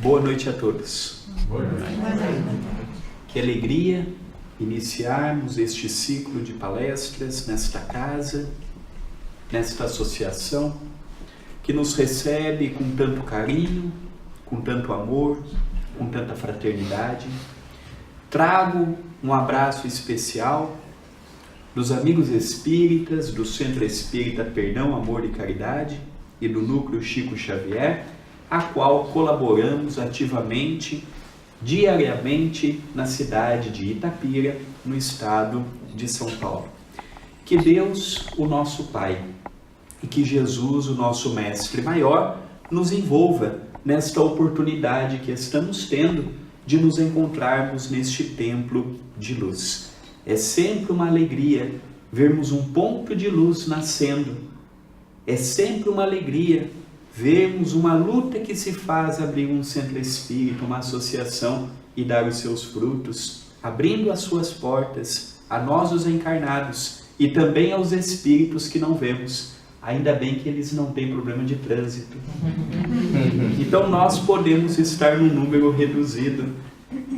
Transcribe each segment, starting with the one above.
Boa noite a todos. Boa noite. Que alegria iniciarmos este ciclo de palestras nesta casa, nesta associação, que nos recebe com tanto carinho, com tanto amor, com tanta fraternidade. Trago um abraço especial dos amigos espíritas, do Centro Espírita Perdão, Amor e Caridade e do Núcleo Chico Xavier, a qual colaboramos ativamente, diariamente, na cidade de Itapira, no estado de São Paulo. Que Deus, o nosso Pai, e que Jesus, o nosso Mestre Maior, nos envolva nesta oportunidade que estamos tendo de nos encontrarmos neste templo de luz. É sempre uma alegria vermos um ponto de luz nascendo. É sempre uma alegria vermos uma luta que se faz abrir um centro espírita, uma associação e dar os seus frutos, abrindo as suas portas a nós os encarnados e também aos espíritos que não vemos. Ainda bem que eles não têm problema de trânsito. Então nós podemos estar num número reduzido,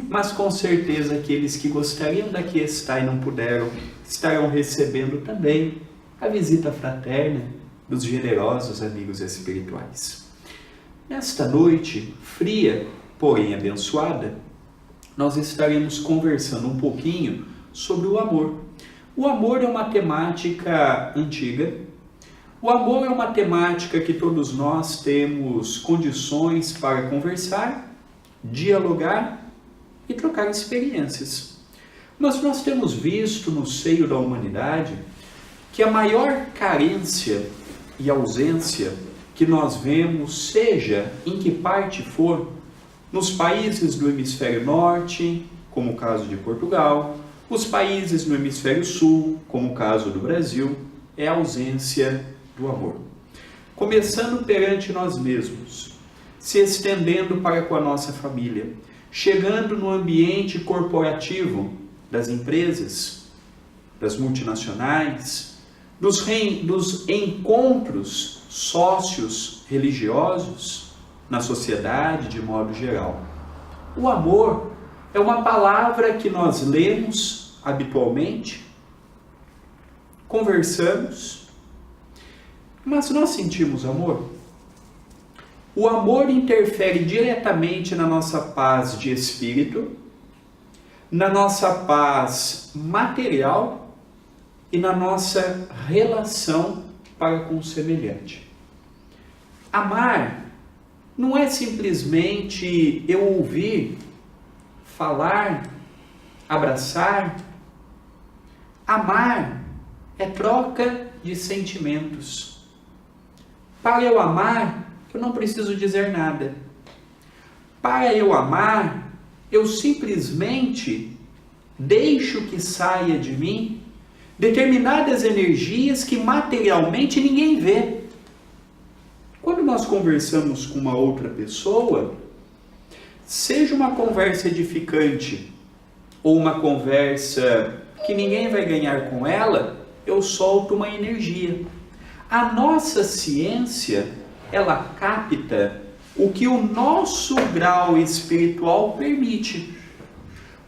mas com certeza aqueles que gostariam daqui estar e não puderam, estarão recebendo também a visita fraterna dos generosos amigos espirituais. Nesta noite fria, porém abençoada, nós estaremos conversando um pouquinho sobre o amor. O amor é uma temática antiga. O amor é uma temática que todos nós temos condições para conversar, dialogar e trocar experiências. Mas nós temos visto no seio da humanidade que a maior carência e ausência que nós vemos, seja em que parte for, nos países do hemisfério norte, como o caso de Portugal, os países no hemisfério sul, como o caso do Brasil, é a ausência do amor. Começando perante nós mesmos, se estendendo para com a nossa família, chegando no ambiente corporativo das empresas, das multinacionais, dos encontros sócios religiosos na sociedade de modo geral. O amor é uma palavra que nós lemos habitualmente, conversamos, mas nós sentimos amor? O amor interfere diretamente na nossa paz de espírito, na nossa paz material e na nossa relação para com o semelhante. Amar não é simplesmente eu ouvir, falar, abraçar. Amar é troca de sentimentos. Para eu amar, eu não preciso dizer nada. Para eu amar, eu simplesmente deixo que saia de mim determinadas energias que materialmente ninguém vê. Quando nós conversamos com uma outra pessoa, seja uma conversa edificante ou uma conversa que ninguém vai ganhar com ela, eu solto uma energia. A nossa ciência, ela capta o que o nosso grau espiritual permite.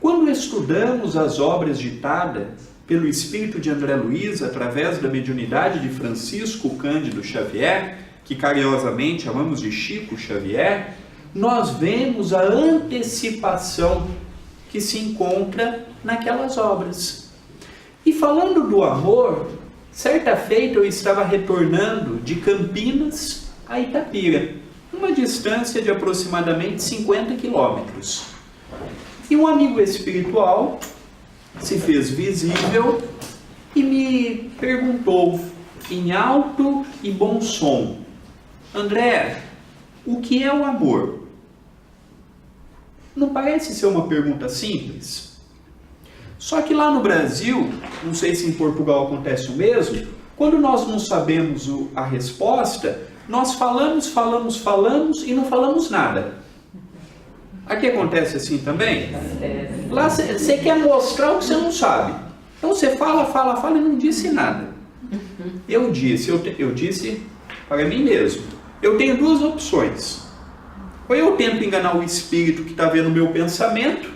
Quando estudamos as obras ditadas pelo espírito de André Luiz, através da mediunidade de Francisco Cândido Xavier, que carinhosamente chamamos de Chico Xavier, nós vemos a antecipação que se encontra naquelas obras. E falando do amor, certa feita eu estava retornando de Campinas a Itapira, uma distância de aproximadamente 50 quilômetros. E um amigo espiritual se fez visível e me perguntou em alto e bom som: André, o que é o amor? Não parece ser uma pergunta simples? Só que lá no Brasil, não sei se em Portugal acontece o mesmo, quando nós não sabemos a resposta, nós falamos e não falamos nada. Aqui acontece assim também? Lá você quer mostrar o que você não sabe. Então você fala e não disse nada. Eu disse para mim mesmo, eu tenho duas opções. Ou eu tento enganar o espírito que está vendo o meu pensamento,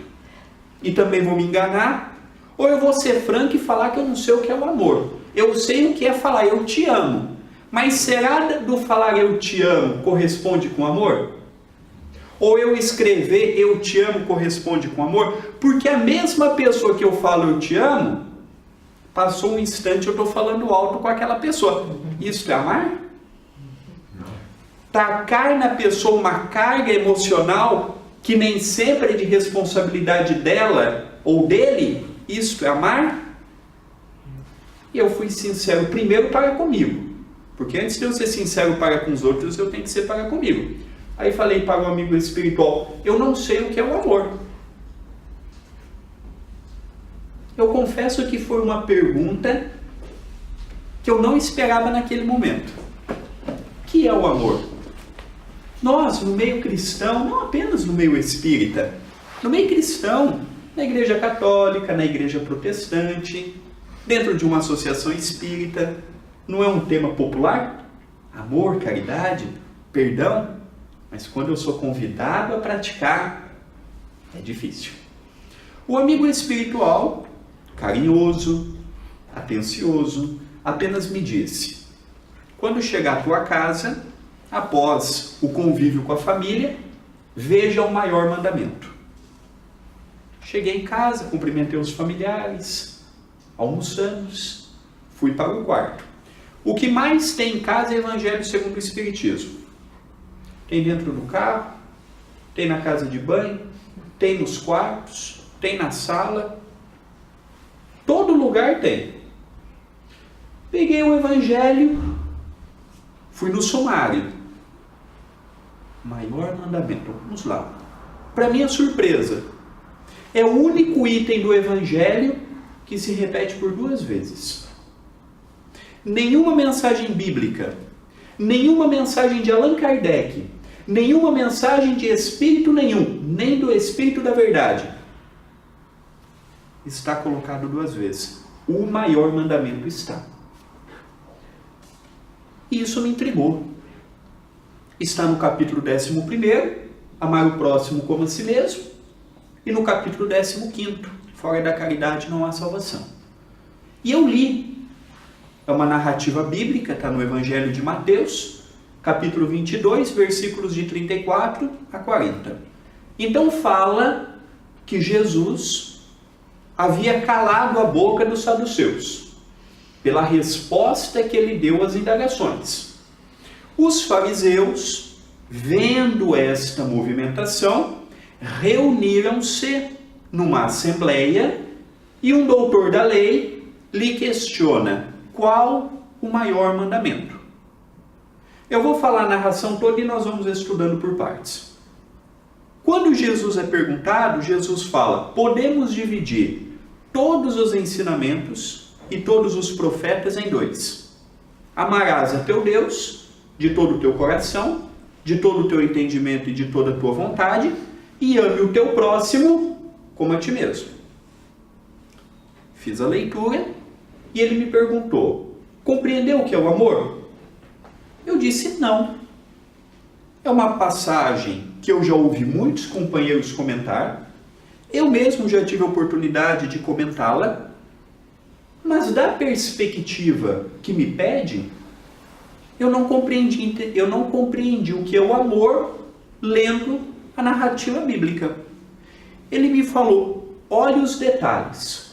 e também vou me enganar, ou eu vou ser franco e falar que eu não sei o que é o amor. Eu sei o que é falar eu te amo, mas será do falar eu te amo corresponde com amor? Ou eu escrever eu te amo corresponde com amor? Porque a mesma pessoa que eu falo eu te amo, passou um instante eu estou falando alto com aquela pessoa. Isso é amar? Tacar na pessoa uma carga emocional que nem sempre é de responsabilidade dela ou dele, isso é amar? E eu fui sincero primeiro para comigo, porque antes de eu ser sincero para com os outros, eu tenho que ser para comigo. Aí falei para o amigo espiritual, eu não sei o que é o amor. Eu confesso que foi uma pergunta que eu não esperava naquele momento. O que é o amor? Nós, no meio cristão, não apenas no meio espírita, no meio cristão, na igreja católica, na igreja protestante, dentro de uma associação espírita, não é um tema popular? Amor, caridade, perdão? Mas quando eu sou convidado a praticar, é difícil. O amigo espiritual, carinhoso, atencioso, apenas me disse: quando chegar à tua casa, após o convívio com a família, veja o maior mandamento. Cheguei em casa, cumprimentei os familiares, almoçamos, fui para o quarto. O que mais tem em casa é Evangelho segundo o Espiritismo. Tem dentro do carro, tem na casa de banho, tem nos quartos, tem na sala. Todo lugar tem. Peguei o Evangelho, fui no sumário. Maior mandamento. Vamos lá. Para minha surpresa, é o único item do Evangelho que se repete por 2 vezes. Nenhuma mensagem bíblica, nenhuma mensagem de Allan Kardec, nenhuma mensagem de espírito nenhum, nem do Espírito da Verdade, está colocado 2 vezes. O maior mandamento está. E isso me intrigou. Está no capítulo 11, amar o próximo como a si mesmo, e no capítulo 15, fora da caridade não há salvação. E eu li. É uma narrativa bíblica, está no Evangelho de Mateus, capítulo 22, versículos de 34 a 40. Então fala que Jesus havia calado a boca dos saduceus, pela resposta que ele deu às indagações. Os fariseus, vendo esta movimentação, reuniram-se numa assembleia e um doutor da lei lhe questiona qual o maior mandamento. Eu vou falar a narração toda e nós vamos estudando por partes. Quando Jesus é perguntado, Jesus fala: podemos dividir todos os ensinamentos e todos os profetas em 2. Amarás a teu Deus de todo o teu coração, de todo o teu entendimento e de toda a tua vontade, e ame o teu próximo como a ti mesmo. Fiz a leitura e ele me perguntou: compreendeu o que é o amor? Eu disse não. É uma passagem que eu já ouvi muitos companheiros comentar, eu mesmo já tive a oportunidade de comentá-la, mas da perspectiva que me pede, eu não compreendi o que é o amor lendo a narrativa bíblica. Ele me falou: olhe os detalhes.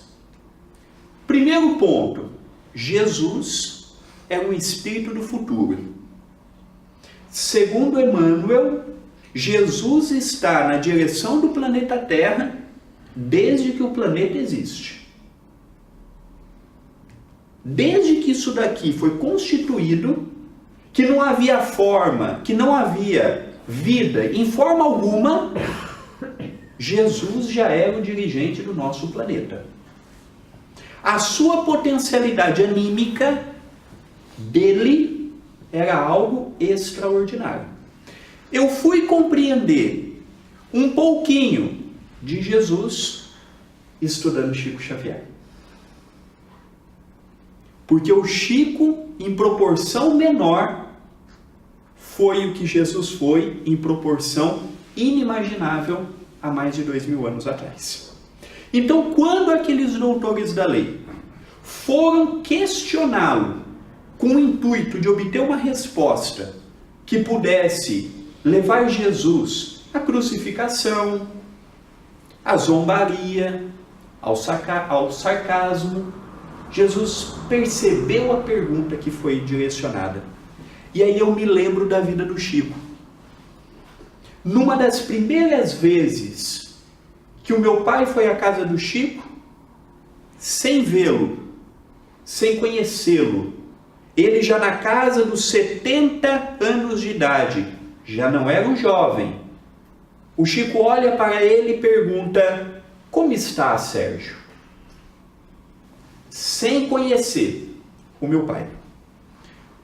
Primeiro ponto, Jesus é um espírito do futuro. Segundo Emmanuel, Jesus está na direção do planeta Terra desde que o planeta existe. Desde que isso daqui foi constituído, que não havia forma, que não havia vida em forma alguma, Jesus já era o dirigente do nosso planeta. A sua potencialidade anímica dele era algo extraordinário. Eu fui compreender um pouquinho de Jesus estudando Chico Xavier. Porque o Chico, em proporção menor, foi o que Jesus foi em proporção inimaginável há mais de 2000 anos atrás. Então, quando aqueles doutores da lei foram questioná-lo com o intuito de obter uma resposta que pudesse levar Jesus à crucificação, à zombaria, ao sarcasmo, Jesus percebeu a pergunta que foi direcionada. E aí eu me lembro da vida do Chico. Numa das primeiras vezes que o meu pai foi à casa do Chico, sem vê-lo, sem conhecê-lo, ele já na casa dos 70 anos de idade, já não era um jovem. O Chico olha para ele e pergunta: como está, Sérgio? Sem conhecer o meu pai.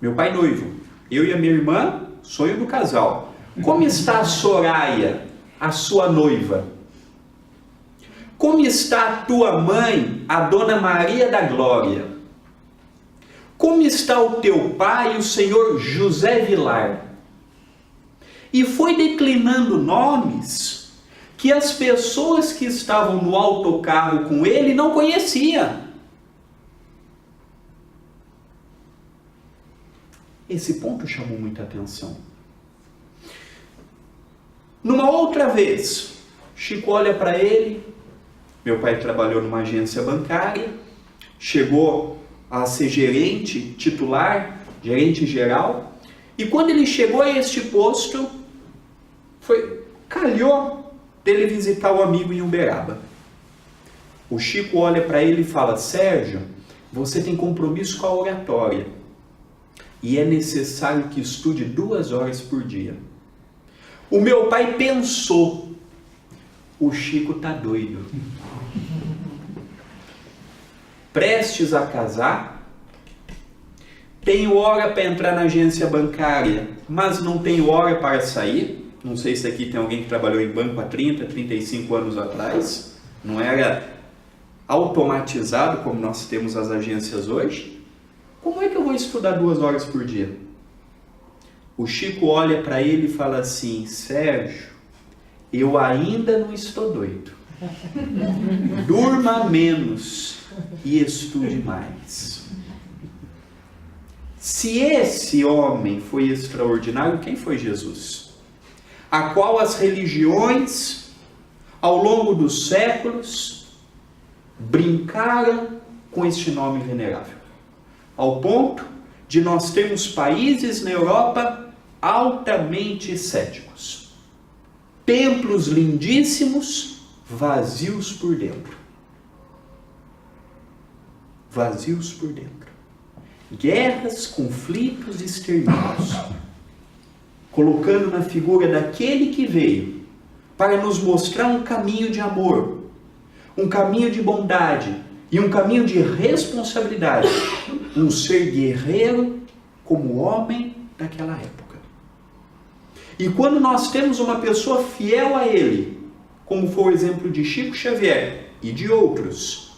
Meu pai noivo, eu e a minha irmã, sonho do casal. Como está a Soraya, a sua noiva? Como está a tua mãe, a Dona Maria da Glória? Como está o teu pai, o senhor José Vilar? E foi declinando nomes que as pessoas que estavam no autocarro com ele não conheciam. Esse ponto chamou muita atenção. Numa outra vez, Chico olha para ele. Meu pai trabalhou numa agência bancária, chegou a ser gerente titular, gerente geral, e quando ele chegou a este posto, calhou dele visitar o amigo em Uberaba. O Chico olha para ele e fala: Sérgio, você tem compromisso com a oratória e é necessário que estude 2 horas por dia. O meu pai pensou: o Chico está doido. Prestes a casar, tenho hora para entrar na agência bancária, mas não tenho hora para sair. Não sei se aqui tem alguém que trabalhou em banco há 30, 35 anos atrás. Não era automatizado como nós temos as agências hoje. Como é que eu vou estudar 2 horas por dia? O Chico olha para ele e fala assim: Sérgio, eu ainda não estou doido. Durma menos e estude mais. Se esse homem foi extraordinário, quem foi Jesus? A qual as religiões, ao longo dos séculos, brincaram com este nome venerável, ao ponto de nós termos países na Europa altamente céticos, templos lindíssimos, vazios por dentro. Vazios por dentro. Guerras, conflitos, extermínios, colocando na figura daquele que veio para nos mostrar um caminho de amor, um caminho de bondade e um caminho de responsabilidade, um ser guerreiro como homem daquela época. E quando nós temos uma pessoa fiel a ele, como foi o exemplo de Chico Xavier e de outros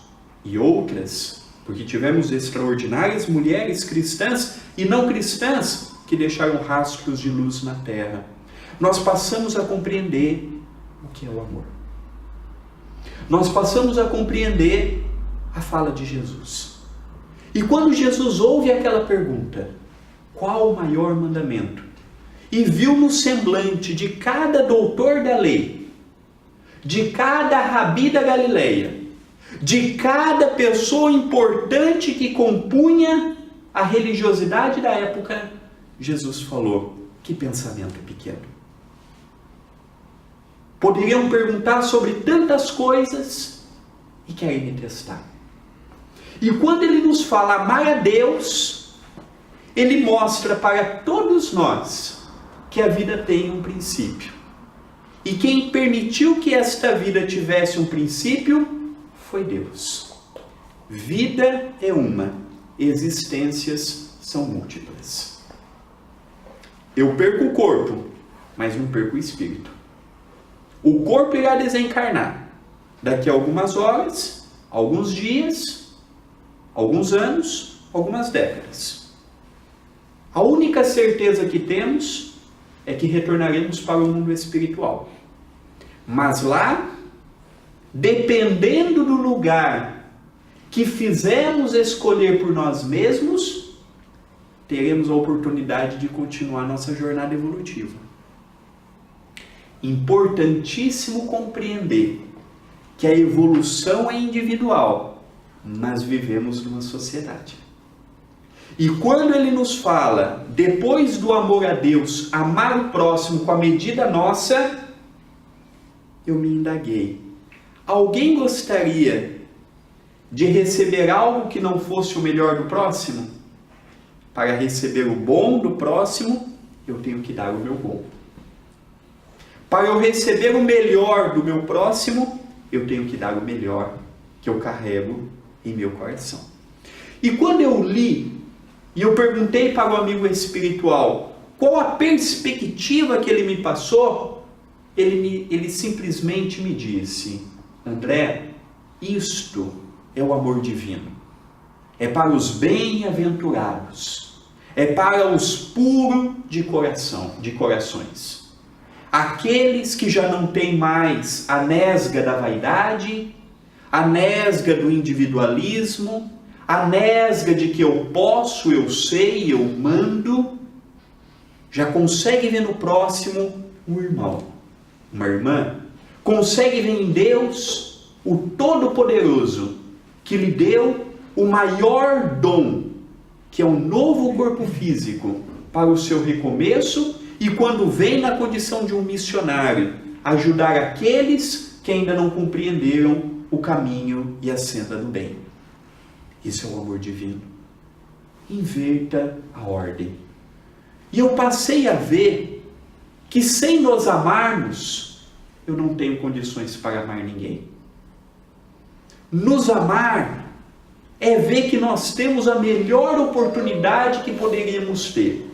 e outras, porque tivemos extraordinárias mulheres cristãs e não cristãs que deixaram rastros de luz na terra, nós passamos a compreender o que é o amor. Nós passamos a compreender a fala de Jesus. E quando Jesus ouve aquela pergunta, qual o maior mandamento? E viu no semblante de cada doutor da lei, de cada rabi da Galileia, de cada pessoa importante que compunha a religiosidade da época, Jesus falou: que pensamento pequeno. Poderiam perguntar sobre tantas coisas e querem me testar. E quando ele nos fala amar a Deus, ele mostra para todos nós que a vida tem um princípio. E quem permitiu que esta vida tivesse um princípio foi Deus. Vida é uma, existências são múltiplas. Eu perco o corpo, mas não perco o espírito. O corpo irá desencarnar daqui a algumas horas, alguns dias, alguns anos, algumas décadas. A única certeza que temos é que retornaremos para o mundo espiritual. Mas lá, dependendo do lugar que fizemos escolher por nós mesmos, teremos a oportunidade de continuar nossa jornada evolutiva. Importantíssimo compreender que a evolução é individual, mas vivemos numa sociedade. E quando ele nos fala, depois do amor a Deus, amar o próximo com a medida nossa, eu me indaguei. Alguém gostaria de receber algo que não fosse o melhor do próximo? Para receber o bom do próximo, eu tenho que dar o meu bom. Para eu receber o melhor do meu próximo, eu tenho que dar o melhor que eu carrego em meu coração. E quando eu li, e eu perguntei para o amigo espiritual qual a perspectiva que ele me passou, ele simplesmente me disse: André, isto é o amor divino. É para os bem-aventurados. É para os puros de corações. Aqueles que já não têm mais a nesga da vaidade, a nesga do individualismo, a nesga de que eu posso, eu sei, eu mando, já consegue ver no próximo um irmão, uma irmã, consegue ver em Deus o Todo-Poderoso, que lhe deu o maior dom, que é um novo corpo físico, para o seu recomeço, e quando vem na condição de um missionário, ajudar aqueles que ainda não compreenderam o caminho e a senda do bem. Isso é o amor divino. Inverta a ordem. E eu passei a ver que sem nos amarmos, eu não tenho condições para amar ninguém. Nos amar é ver que nós temos a melhor oportunidade que poderíamos ter.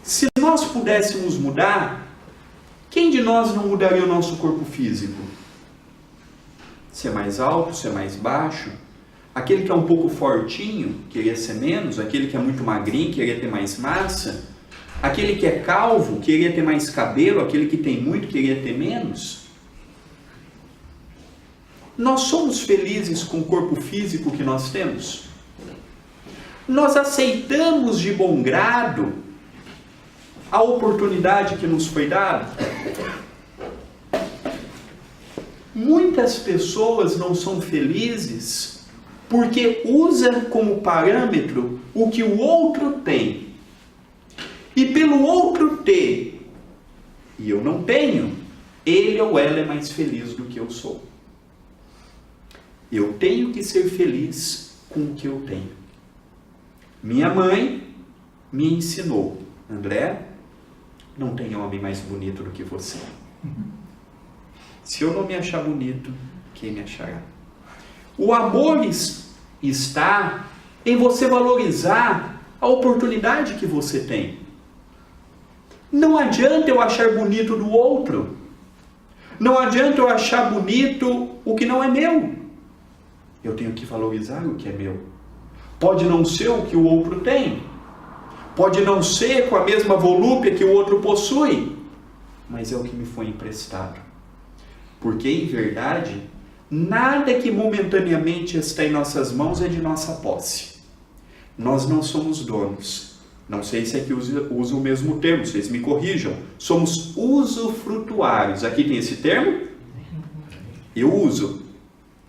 Se nós pudéssemos mudar, quem de nós não mudaria o nosso corpo físico? Ser mais alto, ser mais baixo? Aquele que é um pouco fortinho, queria ser menos? Aquele que é muito magrinho, queria ter mais massa? Aquele que é calvo, queria ter mais cabelo? Aquele que tem muito, queria ter menos? Nós somos felizes com o corpo físico que nós temos? Nós aceitamos de bom grado a oportunidade que nos foi dada? Muitas pessoas não são felizes porque usam como parâmetro o que o outro tem. E pelo outro ter, e eu não tenho, ele ou ela é mais feliz do que eu sou. Eu tenho que ser feliz com o que eu tenho. Minha mãe me ensinou: André, não tem homem mais bonito do que você. Se eu não me achar bonito, quem me achará? O amor está em você valorizar a oportunidade que você tem. Não adianta eu achar bonito do outro. Não adianta eu achar bonito o que não é meu. Eu tenho que valorizar o que é meu. Pode não ser o que o outro tem. Pode não ser com a mesma volúpia que o outro possui. Mas é o que me foi emprestado. Porque, em verdade, nada que momentaneamente está em nossas mãos é de nossa posse. Nós não somos donos. Não sei se aqui usa o mesmo termo, vocês me corrijam. Somos usufrutuários. Aqui tem esse termo? Eu uso.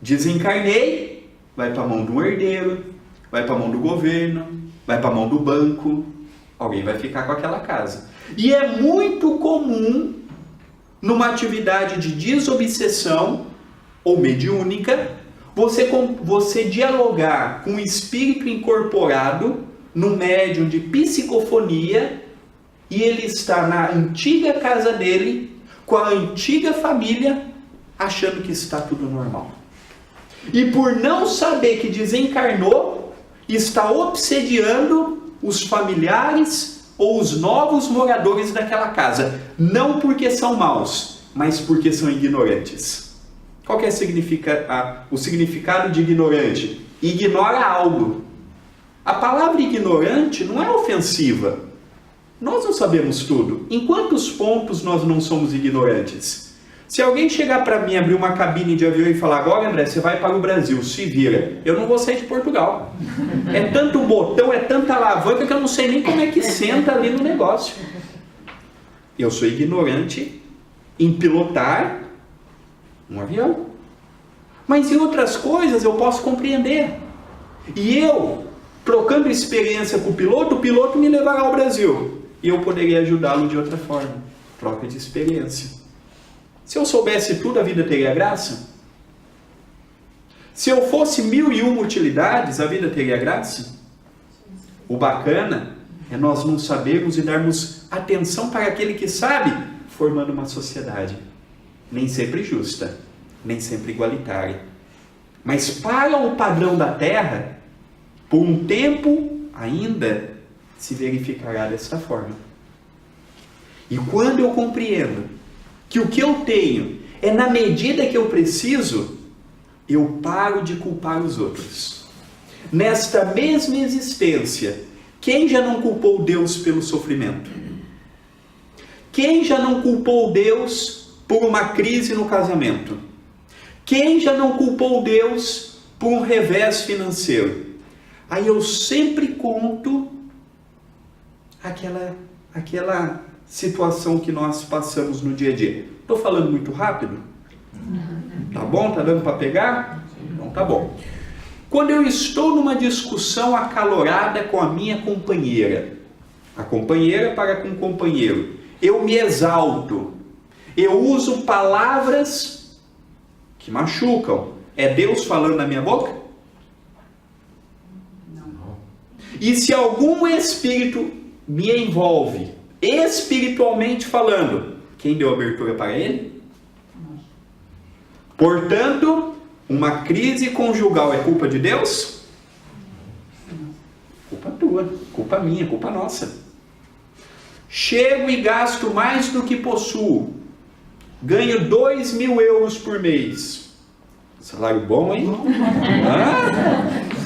Desencarnei, vai para a mão do herdeiro, vai para a mão do governo, vai para a mão do banco. Alguém vai ficar com aquela casa. E é muito comum, numa atividade de desobsessão ou mediúnica, você dialogar com o espírito incorporado no médium de psicofonia, e ele está na antiga casa dele, com a antiga família, achando que está tudo normal. E por não saber que desencarnou, está obsediando os familiares ou os novos moradores daquela casa. Não porque são maus, mas porque são ignorantes. Qual que é o significado de ignorante? Ignora algo. A palavra ignorante não é ofensiva. Nós não sabemos tudo. Em quantos pontos nós não somos ignorantes? Se alguém chegar para mim, abrir uma cabine de avião e falar, agora André, você vai para o Brasil, se vira. Eu não vou sair de Portugal. É tanto botão, é tanta alavanca que eu não sei nem como é que senta ali no negócio. Eu sou ignorante em pilotar um avião. Mas em outras coisas eu posso compreender. E eu, trocando experiência com o piloto me levará ao Brasil. E eu poderia ajudá-lo de outra forma. Troca de experiência. Se eu soubesse tudo, a vida teria graça? Se eu fosse 1001 utilidades, a vida teria graça? O bacana é nós não sabermos e darmos atenção para aquele que sabe, formando uma sociedade. Nem sempre justa, nem sempre igualitária. Mas para o padrão da Terra, por um tempo ainda se verificará desta forma. E quando eu compreendo que o que eu tenho é na medida que eu preciso, eu paro de culpar os outros. Nesta mesma existência, quem já não culpou Deus pelo sofrimento? Quem já não culpou Deus por uma crise no casamento? Quem já não culpou Deus por um revés financeiro? Aí eu sempre conto aquela situação que nós passamos no dia a dia. Estou falando muito rápido? Tá bom? Tá dando para pegar? Então tá bom. Quando eu estou numa discussão acalorada com a minha companheira, a companheira para com o companheiro, eu me exalto, eu uso palavras que machucam. É Deus falando na minha boca? Não. E se algum espírito me envolve, espiritualmente falando, quem deu abertura para ele? Portanto, uma crise conjugal é culpa de Deus? Culpa tua, culpa minha, culpa nossa. Chego e gasto mais do que possuo. Ganho 2.000 euros por mês. Salário bom, hein?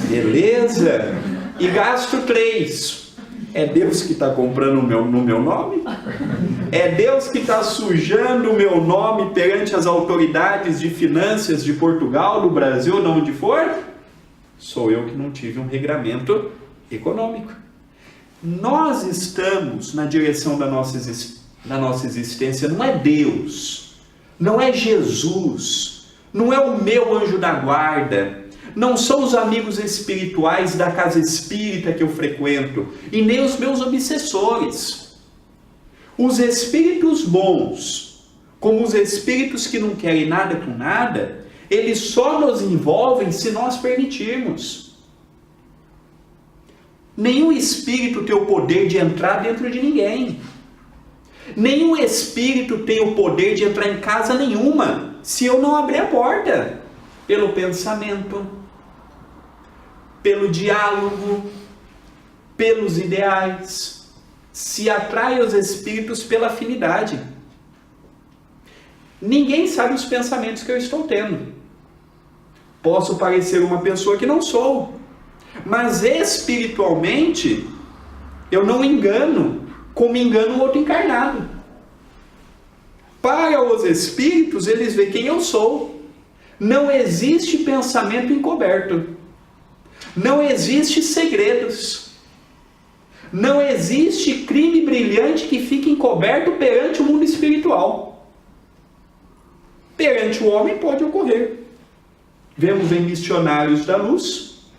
Beleza. E gasto 3. É Deus que está comprando no meu nome? É Deus que está sujando o meu nome perante as autoridades de finanças de Portugal, do Brasil, de onde for? Sou eu que não tive um regramento econômico. Nós estamos na direção da nossa existência, não é Deus, não é Jesus, não é o meu anjo da guarda, não são os amigos espirituais da casa espírita que eu frequento, e nem os meus obsessores. Os espíritos bons, como os espíritos que não querem nada com nada, eles só nos envolvem se nós permitirmos. Nenhum espírito tem o poder de entrar dentro de ninguém. Nenhum espírito tem o poder de entrar em casa nenhuma, se eu não abrir a porta. Pelo pensamento, pelo diálogo, pelos ideais. Se atrai os espíritos pela afinidade. Ninguém sabe os pensamentos que eu estou tendo. Posso parecer uma pessoa que não sou, mas espiritualmente eu não engano como engano o outro encarnado. Para os espíritos, eles veem quem eu sou. Não existe pensamento encoberto. Não existe segredos. Não existe crime brilhante que fique encoberto perante o mundo espiritual. Perante o homem pode ocorrer. Vemos em Missionários da Luz,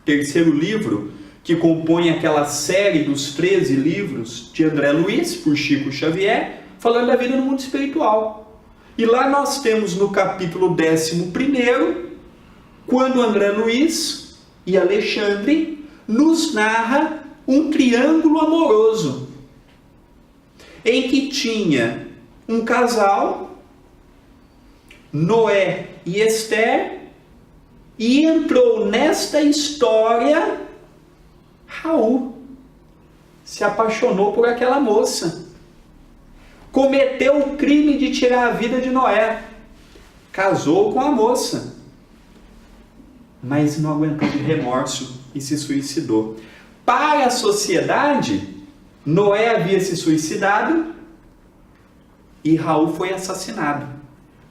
terceiro livro, que compõe aquela série dos 13 livros de André Luiz, por Chico Xavier, falando da vida no mundo espiritual. E lá nós temos no capítulo 11, quando André Luiz e Alexandre nos narra um triângulo amoroso, em que tinha um casal, Noé e Esther, e entrou nesta história Raul. Se apaixonou por aquela moça. Cometeu o crime de tirar a vida de Noé. Casou com a moça. Mas não aguentou de remorso e se suicidou. Para a sociedade, Noé havia se suicidado e Raul foi assassinado.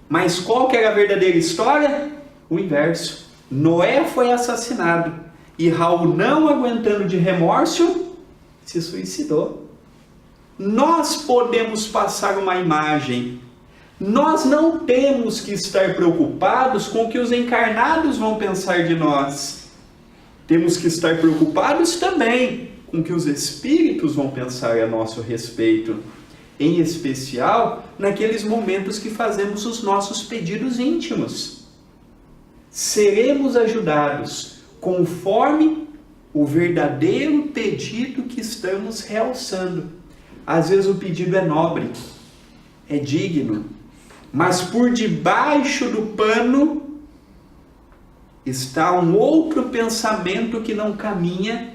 Mas qual que era a verdadeira história? O inverso. Noé foi assassinado e Raul, não aguentando de remorso, se suicidou. Nós podemos passar uma imagem. Nós não temos que estar preocupados com o que os encarnados vão pensar de nós. Temos que estar preocupados também com o que os espíritos vão pensar a nosso respeito. Em especial, naqueles momentos que fazemos os nossos pedidos íntimos. Seremos ajudados conforme o verdadeiro pedido que estamos realçando. Às vezes o pedido é nobre, é digno, mas por debaixo do pano está um outro pensamento que não caminha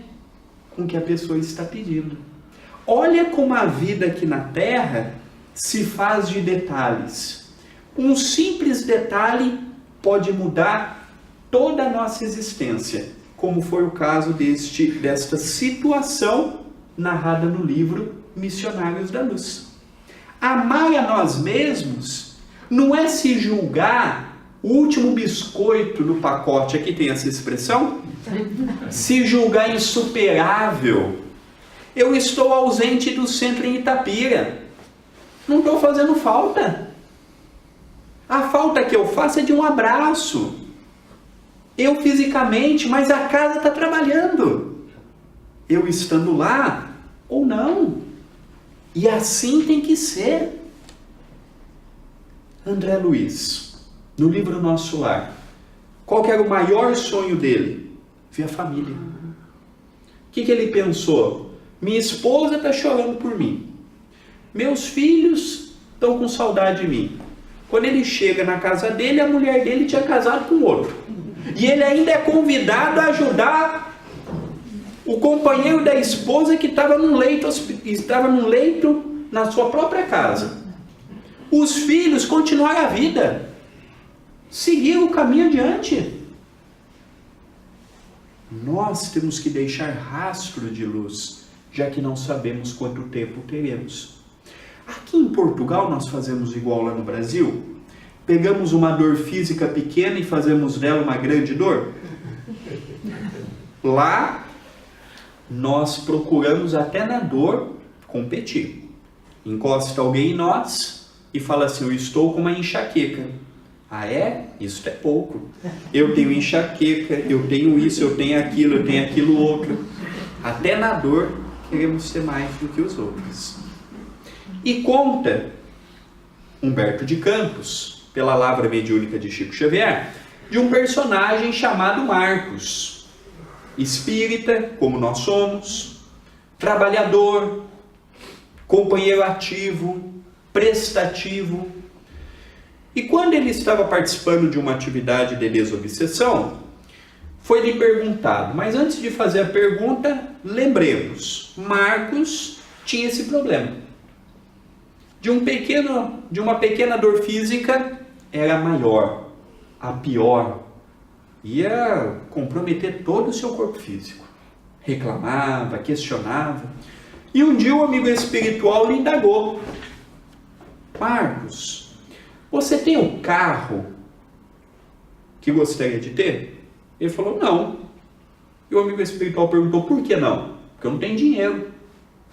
com o que a pessoa está pedindo. Olha como a vida aqui na Terra se faz de detalhes. Um simples detalhe pode mudar toda a nossa existência, como foi o caso desta situação narrada no livro Missionários da Luz. Amar a nós mesmos não é se julgar o último biscoito do pacote, aqui tem essa expressão, se julgar insuperável. Eu estou ausente do centro em Itapira, não estou fazendo falta. A falta que eu faço é de um abraço. Eu fisicamente, mas a casa está trabalhando. Eu estando lá ou não. E assim tem que ser. André Luiz, no livro Nosso Lar, qual que era o maior sonho dele? Ver a família. O que ele pensou? Minha esposa está chorando por mim. Meus filhos estão com saudade de mim. Quando ele chega na casa dele, a mulher dele tinha casado com outro. E ele ainda é convidado a ajudar o companheiro da esposa que estava num leito na sua própria casa. Os filhos continuaram a vida. Seguiram o caminho adiante. Nós temos que deixar rastro de luz, já que não sabemos quanto tempo teremos. Aqui em Portugal nós fazemos igual lá no Brasil. Pegamos uma dor física pequena e fazemos dela uma grande dor. Lá nós procuramos até na dor competir. Encosta alguém em nós e fala assim, eu estou com uma enxaqueca. Ah é? Isso é pouco. Eu tenho enxaqueca, eu tenho isso, eu tenho aquilo outro. Até na dor queremos ser mais do que os outros. E conta Humberto de Campos, pela Lavra Mediúnica de Chico Xavier, de um personagem chamado Marcos. Espírita, como nós somos, trabalhador, companheiro ativo, prestativo. E quando ele estava participando de uma atividade de desobsessão, foi-lhe perguntado, mas antes de fazer a pergunta, lembremos, Marcos tinha esse problema. De uma pequena dor física, era maior, a pior, ia comprometer todo o seu corpo físico. Reclamava, questionava. E um dia o amigo espiritual lhe indagou, Marcos, você tem o carro que gostaria de ter? Ele falou, não. E o amigo espiritual perguntou, por que não? Porque eu não tenho dinheiro.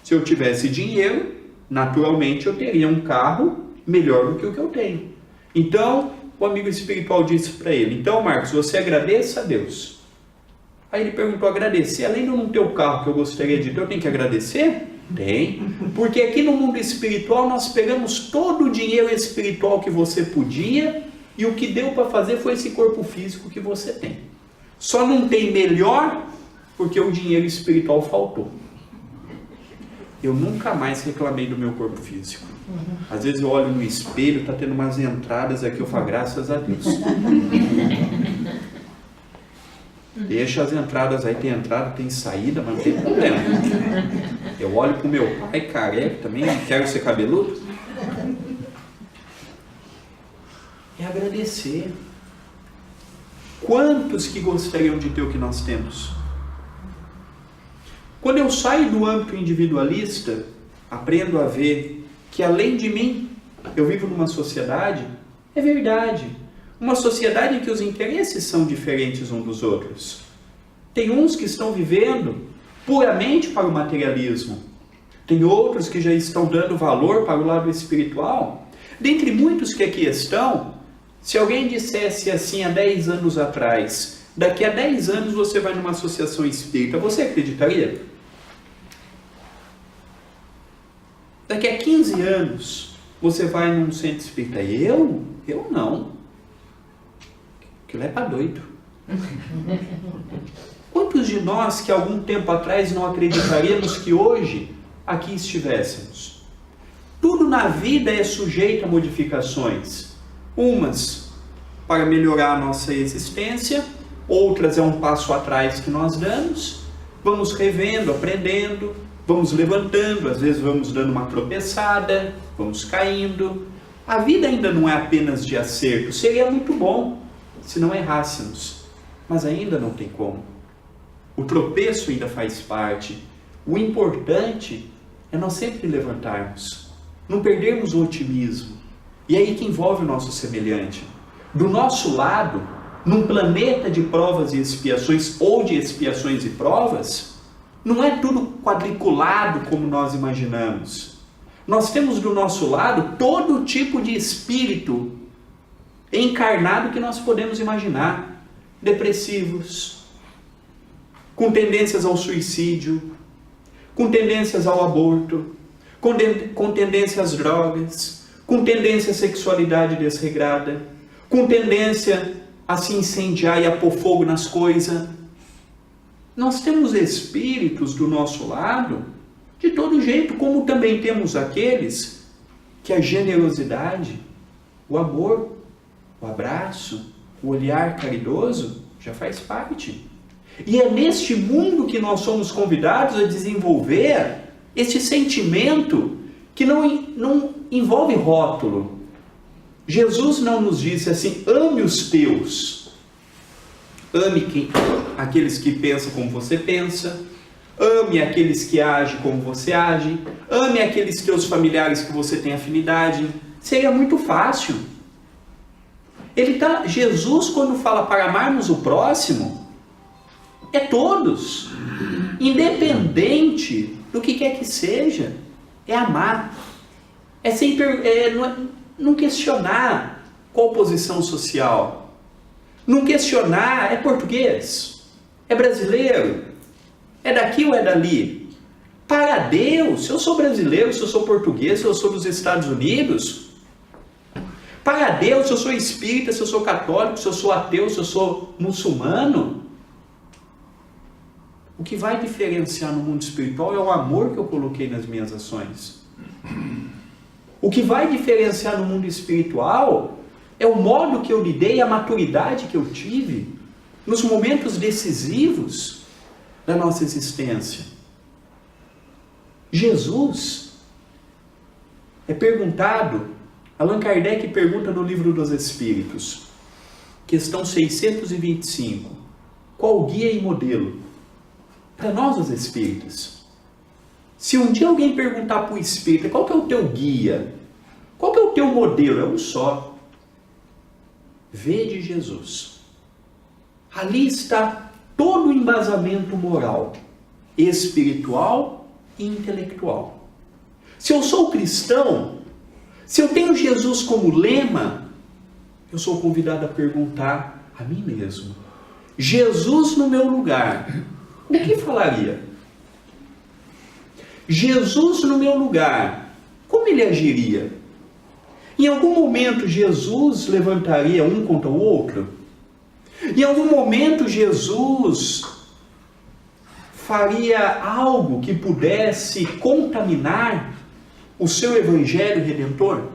Se eu tivesse dinheiro, naturalmente eu teria um carro melhor do que o que eu tenho. Então, o amigo espiritual disse para ele, então Marcos, você agradeça a Deus. Aí ele perguntou, agradecer? Além de eu não ter o carro que eu gostaria de ter, eu tenho que agradecer? Tem. Porque aqui no mundo espiritual nós pegamos todo o dinheiro espiritual que você podia e o que deu para fazer foi esse corpo físico que você tem. Só não tem melhor porque o dinheiro espiritual faltou. Eu nunca mais reclamei do meu corpo físico. Às vezes eu olho no espelho, está tendo umas entradas aqui, eu falo, graças a Deus. Deixa as entradas aí, tem entrada, tem saída, mas não tem problema. Eu olho pro meu pai careca também, não quero ser cabeludo. É agradecer. Quantos que gostariam de ter o que nós temos? Quando eu saio do âmbito individualista, aprendo a ver que além de mim, eu vivo numa sociedade, é verdade, uma sociedade em que os interesses são diferentes uns dos outros. Tem uns que estão vivendo puramente para o materialismo, tem outros que já estão dando valor para o lado espiritual. Dentre muitos que aqui estão, se alguém dissesse assim há 10 anos atrás, daqui a 10 anos você vai numa associação espírita, você acreditaria? Daqui a 15 anos você vai num centro espírita. Eu não. Aquilo é para doido. Quantos de nós que algum tempo atrás não acreditaríamos que hoje aqui estivéssemos? Tudo na vida é sujeito a modificações. Umas para melhorar a nossa existência, outras é um passo atrás que nós damos. Vamos revendo, aprendendo, vamos levantando, às vezes vamos dando uma tropeçada, vamos caindo. A vida ainda não é apenas de acerto. Seria muito bom se não errássemos, mas ainda não tem como. O tropeço ainda faz parte. O importante é nós sempre levantarmos, não perdermos o otimismo. E é aí que envolve o nosso semelhante. Do nosso lado, num planeta de provas e expiações, ou de expiações e provas, não é tudo quadriculado como nós imaginamos. Nós temos do nosso lado todo tipo de espírito encarnado que nós podemos imaginar. Depressivos, com tendências ao suicídio, com tendências ao aborto, com tendência às drogas, com tendência à sexualidade desregrada, com tendência a se incendiar e a pôr fogo nas coisas. Nós temos espíritos do nosso lado de todo jeito, como também temos aqueles que a generosidade, o amor, o abraço, o olhar caridoso já faz parte. E é neste mundo que nós somos convidados a desenvolver este sentimento que não envolve rótulo. Jesus não nos disse assim: ame os teus. Ame aqueles que pensam como você pensa. Ame aqueles que agem como você age. Ame aqueles teus familiares que você tem afinidade. Seria muito fácil. Jesus, quando fala para amarmos o próximo, é todos, independente do que quer que seja, é amar, não questionar qual posição social, não questionar, é português, é brasileiro, é daqui ou é dali. Para Deus, se eu sou brasileiro, se eu sou português, se eu sou dos Estados Unidos, para Deus, se eu sou espírita, se eu sou católico, se eu sou ateu, se eu sou muçulmano, o que vai diferenciar no mundo espiritual é o amor que eu coloquei nas minhas ações. O que vai diferenciar no mundo espiritual é o modo que eu lidei, a maturidade que eu tive nos momentos decisivos da nossa existência. Jesus é perguntado, Allan Kardec pergunta no Livro dos Espíritos, questão 625, qual guia e modelo para nós os espíritas? Se um dia alguém perguntar para o espírita, qual que é o teu guia? Qual que é o teu modelo? É um só. Vede Jesus. Ali está todo o embasamento moral, espiritual e intelectual. Se eu sou cristão, se eu tenho Jesus como lema, eu sou convidado a perguntar a mim mesmo: Jesus no meu lugar, o que falaria? Jesus no meu lugar, como ele agiria? Em algum momento Jesus levantaria um contra o outro? Em algum momento Jesus faria algo que pudesse contaminar o seu evangelho redentor?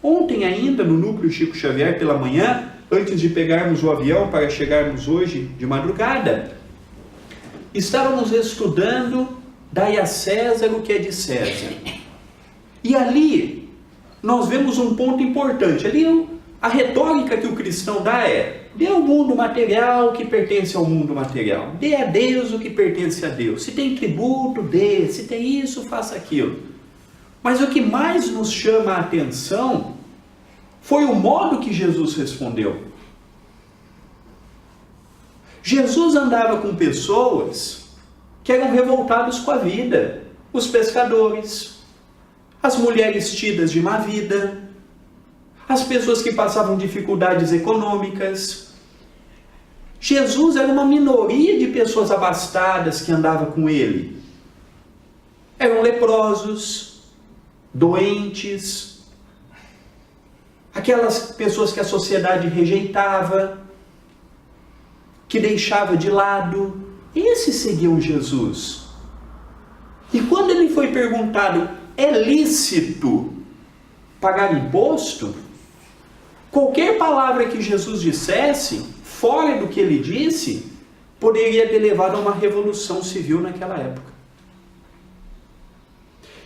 Ontem ainda, no núcleo Chico Xavier, pela manhã, antes de pegarmos o avião para chegarmos hoje de madrugada, estávamos estudando dai a César o que é de César. E ali nós vemos um ponto importante. Ali a retórica que o cristão dá é: Dê ao mundo material o que pertence ao mundo material. Dê a Deus o que pertence a Deus. Se tem tributo, dê. Se tem isso, faça aquilo. Mas o que mais nos chama a atenção foi o modo que Jesus respondeu. Jesus andava com pessoas que eram revoltadas com a vida. Os pescadores, as mulheres tidas de má vida, as pessoas que passavam dificuldades econômicas. Jesus era uma minoria de pessoas abastadas que andava com ele. Eram leprosos, doentes, aquelas pessoas que a sociedade rejeitava, que deixava de lado. Esses seguiam Jesus. E quando ele foi perguntado, é lícito pagar imposto? Qualquer palavra que Jesus dissesse, fora do que ele disse, poderia ter levado a uma revolução civil naquela época.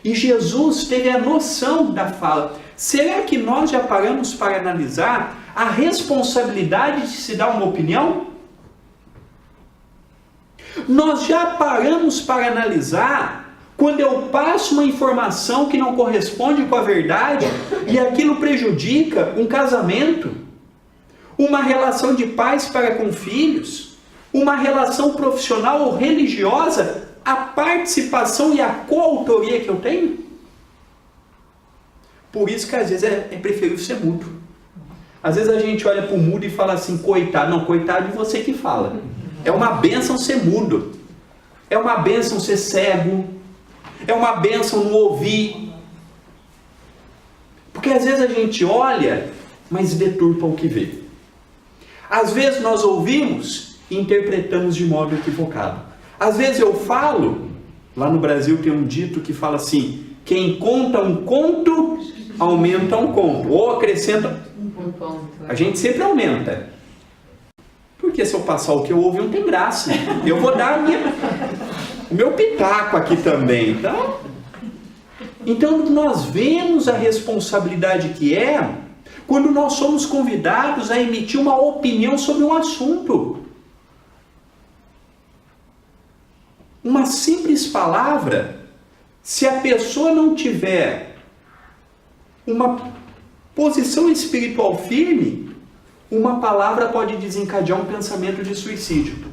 E Jesus teve a noção da fala. Será que nós já paramos para analisar a responsabilidade de se dar uma opinião? Nós já paramos para analisar quando eu passo uma informação que não corresponde com a verdade e aquilo prejudica um casamento, uma relação de pais para com filhos, uma relação profissional ou religiosa, a participação e a coautoria que eu tenho? Por isso que às vezes é preferível ser mudo. Às vezes a gente olha para o mudo e fala assim, coitado. Não, coitado de você que fala. É uma bênção ser mudo. É uma bênção ser cego. É uma bênção não ouvir. Porque às vezes a gente olha, mas deturpa o que vê. Às vezes nós ouvimos e interpretamos de modo equivocado. Às vezes eu falo, lá no Brasil tem um dito que fala assim, quem conta um conto, aumenta um conto. Ou acrescenta um ponto. A gente sempre aumenta. Porque se eu passar o que eu ouvi, não tem graça. Eu vou dar o meu pitaco aqui também. Então nós vemos a responsabilidade que é quando nós somos convidados a emitir uma opinião sobre um assunto. Uma simples palavra, se a pessoa não tiver uma posição espiritual firme, uma palavra pode desencadear um pensamento de suicídio.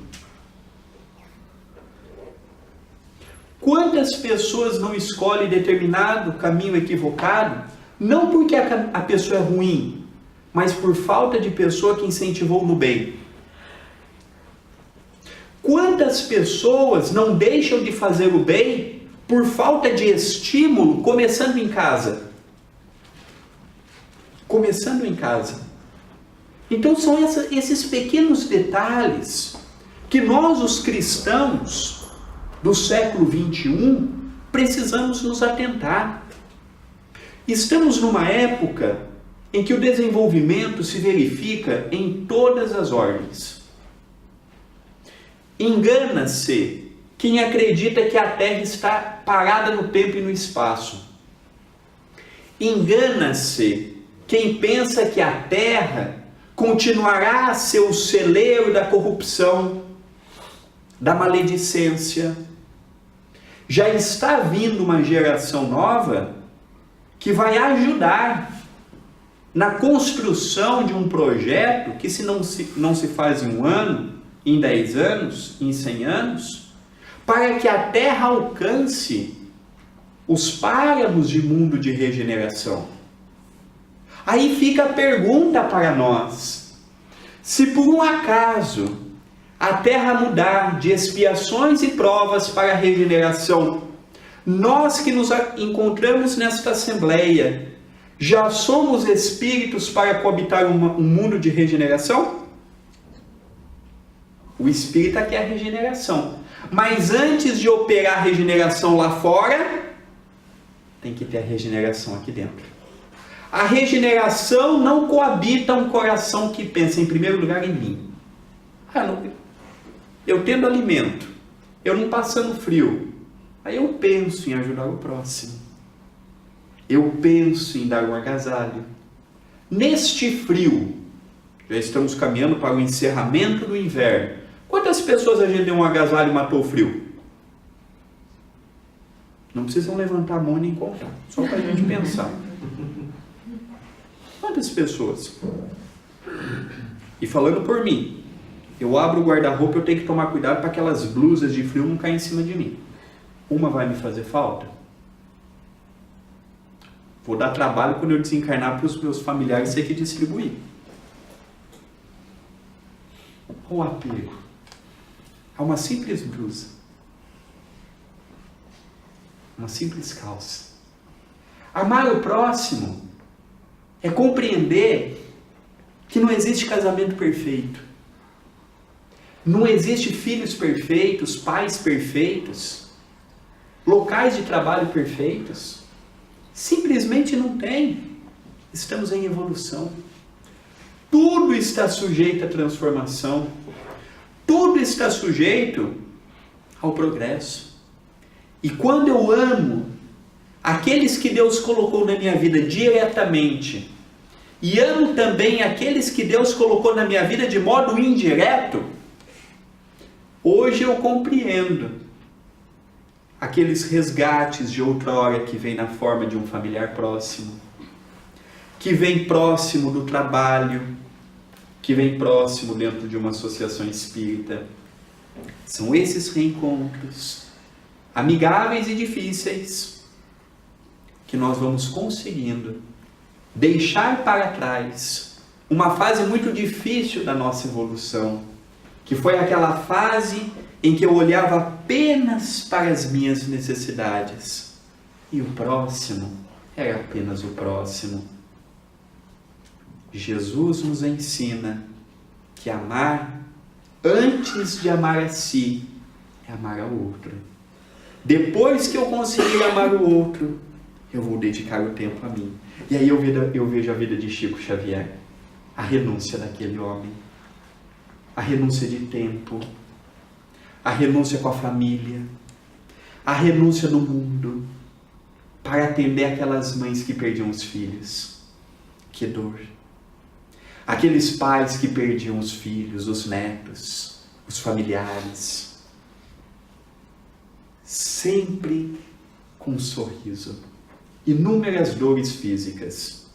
Quantas pessoas não escolhem determinado caminho equivocado, não porque a pessoa é ruim, mas por falta de pessoa que incentivou no bem? Quantas pessoas não deixam de fazer o bem por falta de estímulo, começando em casa? Começando em casa. Então são esses pequenos detalhes que nós, os cristãos do século XXI, precisamos nos atentar. Estamos numa época em que o desenvolvimento se verifica em todas as ordens. Engana-se quem acredita que a Terra está parada no tempo e no espaço. Engana-se quem pensa que a Terra continuará a ser o celeiro da corrupção, da maledicência. Já está vindo uma geração nova que vai ajudar na construção de um projeto que não se faz em um ano, em 10 anos, em 100 anos, para que a Terra alcance os páramos de mundo de regeneração. Aí fica a pergunta para nós: se por um acaso a Terra mudar de expiações e provas para a regeneração, nós que nos encontramos nesta Assembleia, já somos espíritos para coabitar um mundo de regeneração? O espírita quer a regeneração. Mas antes de operar a regeneração lá fora, tem que ter a regeneração aqui dentro. A regeneração não coabita um coração que pensa em primeiro lugar em mim. Eu tendo alimento, eu não passando frio, aí eu penso em ajudar o próximo. Eu penso em dar um agasalho. Neste frio, Já estamos caminhando para o encerramento do inverno. Quantas pessoas a gente deu um agasalho e matou o frio? Não precisam levantar a mão nem contar, só para a gente pensar. Quantas pessoas? E falando por mim, eu abro o guarda-roupa, eu tenho que tomar cuidado para aquelas blusas de frio não caírem em cima de mim. Uma vai me fazer falta? Vou dar trabalho quando eu desencarnar para os meus familiares ter que distribuir. O apego a uma simples blusa, uma simples calça. Amar o próximo é compreender que não existe casamento perfeito, não existe filhos perfeitos, pais perfeitos, locais de trabalho perfeitos. Simplesmente não tem. Estamos em evolução. Tudo está sujeito à transformação. Tudo está sujeito ao progresso. E quando eu amo aqueles que Deus colocou na minha vida diretamente, e amo também aqueles que Deus colocou na minha vida de modo indireto, hoje eu compreendo aqueles resgates de outrora que vem na forma de um familiar próximo, que vem próximo do trabalho, que vem próximo dentro de uma associação espírita. São esses reencontros, amigáveis e difíceis, que nós vamos conseguindo deixar para trás uma fase muito difícil da nossa evolução, que foi aquela fase em que eu olhava apenas para as minhas necessidades e o próximo era apenas o próximo. Jesus nos ensina que amar antes de amar a si é amar ao outro. Depois que eu conseguir amar o outro, eu vou dedicar o tempo a mim. E aí eu vejo a vida de Chico Xavier, a renúncia daquele homem, a renúncia de tempo, a renúncia com a família, a renúncia no mundo, para atender aquelas mães que perdiam os filhos. Que dor! Aqueles pais que perdiam os filhos, os netos, os familiares. Sempre com um sorriso. Inúmeras dores físicas.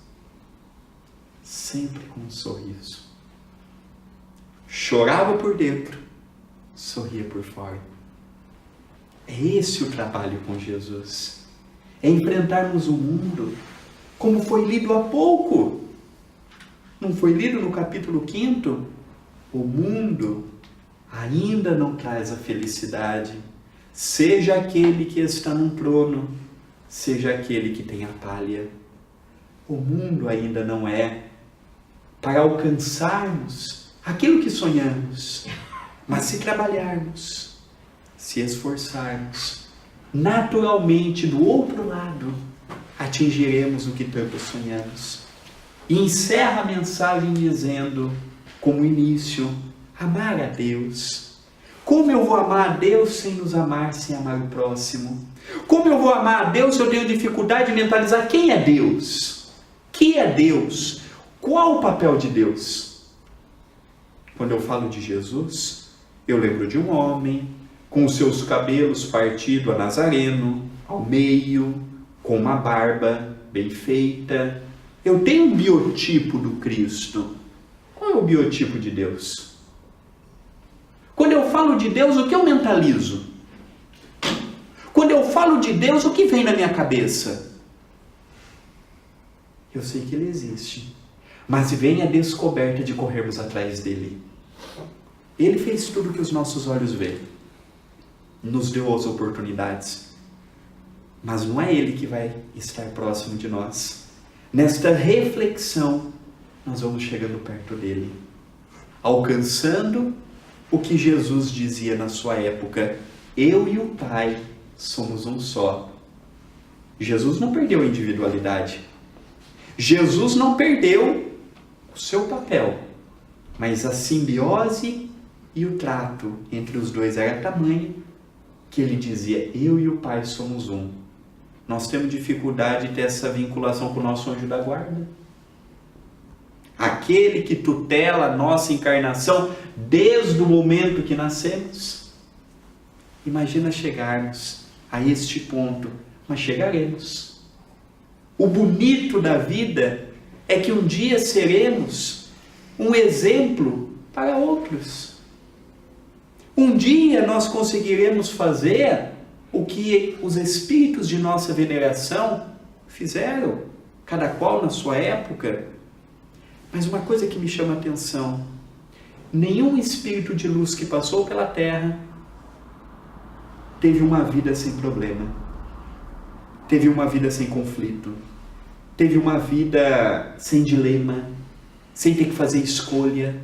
Sempre com um sorriso. Chorava por dentro, sorria por fora. É esse o trabalho com Jesus. É enfrentarmos o mundo como foi lido há pouco. Não foi lido no capítulo 5? O mundo ainda não traz a felicidade. Seja aquele que está num trono, seja aquele que tem a palha. O mundo ainda não é para alcançarmos aquilo que sonhamos. Mas se trabalharmos, se esforçarmos, naturalmente do outro lado atingiremos o que tanto sonhamos. E encerra a mensagem dizendo, como início, amar a Deus. Como eu vou amar a Deus sem nos amar, sem amar o próximo? Como eu vou amar a Deus se eu tenho dificuldade de mentalizar quem é Deus? Que é Deus? Qual o papel de Deus? Quando eu falo de Jesus, eu lembro de um homem com os seus cabelos partidos a nazareno, ao meio, com uma barba bem feita. Eu tenho um biotipo do Cristo. Qual é o biotipo de Deus? Quando eu falo de Deus, o que eu mentalizo? Quando eu falo de Deus, o que vem na minha cabeça? Eu sei que Ele existe, mas vem a descoberta de corrermos atrás dEle. Ele fez tudo que os nossos olhos veem, nos deu as oportunidades, mas não é Ele que vai estar próximo de nós. Nesta reflexão, nós vamos chegando perto dEle, alcançando o que Jesus dizia na sua época: eu e o Pai somos um só. Jesus não perdeu a individualidade. Jesus não perdeu o seu papel, mas a simbiose e o trato entre os dois era tamanho que ele dizia: eu e o Pai somos um. Nós temos dificuldade de ter essa vinculação com o nosso anjo da guarda. aquele que tutela a nossa encarnação desde o momento que nascemos. Imagina chegarmos a este ponto, mas chegaremos. O bonito da vida é que um dia seremos um exemplo para outros. Um dia nós conseguiremos fazer o que os espíritos de nossa veneração fizeram, cada qual na sua época. Mas uma coisa que me chama a atenção: nenhum espírito de luz que passou pela Terra teve uma vida sem problema, teve uma vida sem conflito, teve uma vida sem dilema, sem ter que fazer escolha.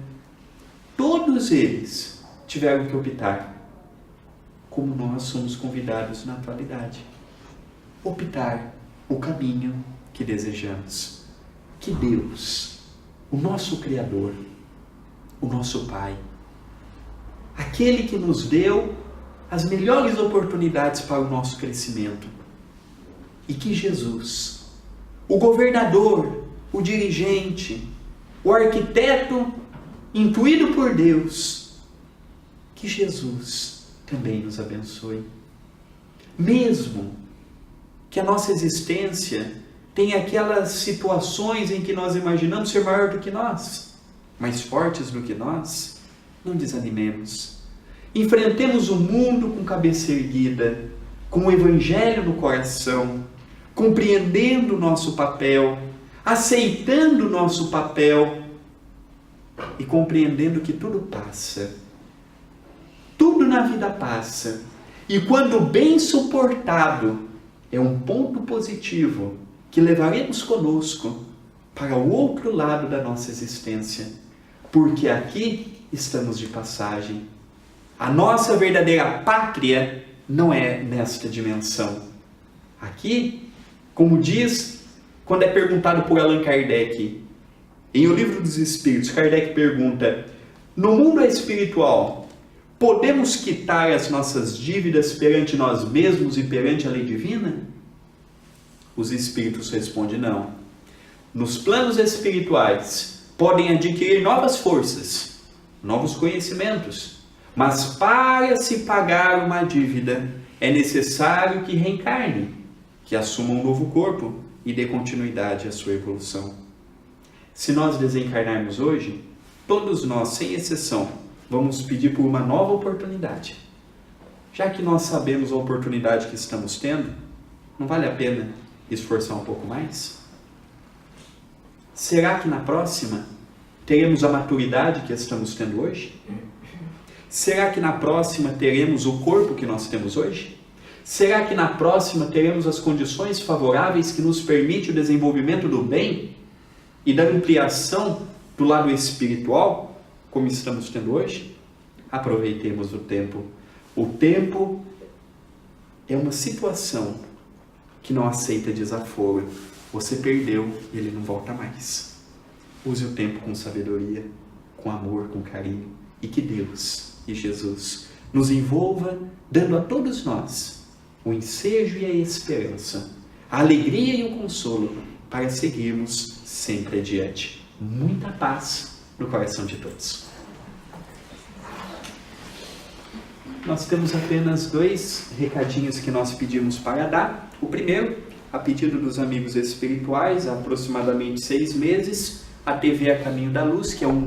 Todos eles tiveram que optar, como nós somos convidados na atualidade. Optar o caminho que desejamos. Que Deus, o nosso Criador, o nosso Pai, aquele que nos deu as melhores oportunidades para o nosso crescimento, e que Jesus, o governador, o dirigente, o arquiteto intuído por Deus, que Jesus também nos abençoe. Mesmo que a nossa existência tenha aquelas situações em que nós imaginamos ser maior do que nós, mais fortes do que nós, não desanimemos. Enfrentemos o mundo com cabeça erguida, com o Evangelho no coração, compreendendo o nosso papel, aceitando o nosso papel e compreendendo que tudo passa. Tudo na vida passa. E quando bem suportado, é um ponto positivo que levaremos conosco para o outro lado da nossa existência. Porque aqui estamos de passagem. A nossa verdadeira pátria não é nesta dimensão. Aqui, como diz, quando é perguntado por Allan Kardec, em O Livro dos Espíritos, Kardec pergunta: no mundo espiritual, podemos quitar as nossas dívidas perante nós mesmos e perante a lei divina? Os espíritos respondem: não. Nos planos espirituais, podem adquirir novas forças, novos conhecimentos, mas para se pagar uma dívida, é necessário que reencarne, que assuma um novo corpo e dê continuidade à sua evolução. Se nós desencarnarmos hoje, todos nós, sem exceção, vamos pedir por uma nova oportunidade. Já que nós sabemos a oportunidade que estamos tendo, não vale a pena esforçar um pouco mais? Será que na próxima teremos a maturidade que estamos tendo hoje? Será que na próxima teremos o corpo que nós temos hoje? Será que na próxima teremos as condições favoráveis que nos permite o desenvolvimento do bem e da ampliação do lado espiritual, como estamos tendo hoje? Aproveitemos o tempo. O tempo é uma situação que não aceita desaforo. Você perdeu, ele não volta mais. Use o tempo com sabedoria, com amor, com carinho, e que Deus e Jesus nos envolva, dando a todos nós o ensejo e a esperança, a alegria e o consolo para seguirmos sempre adiante. Muita paz no coração de todos. Nós temos apenas 2 recadinhos que nós pedimos para dar. O primeiro, a pedido dos amigos espirituais, há aproximadamente 6 meses, a TV A Caminho da Luz, que é um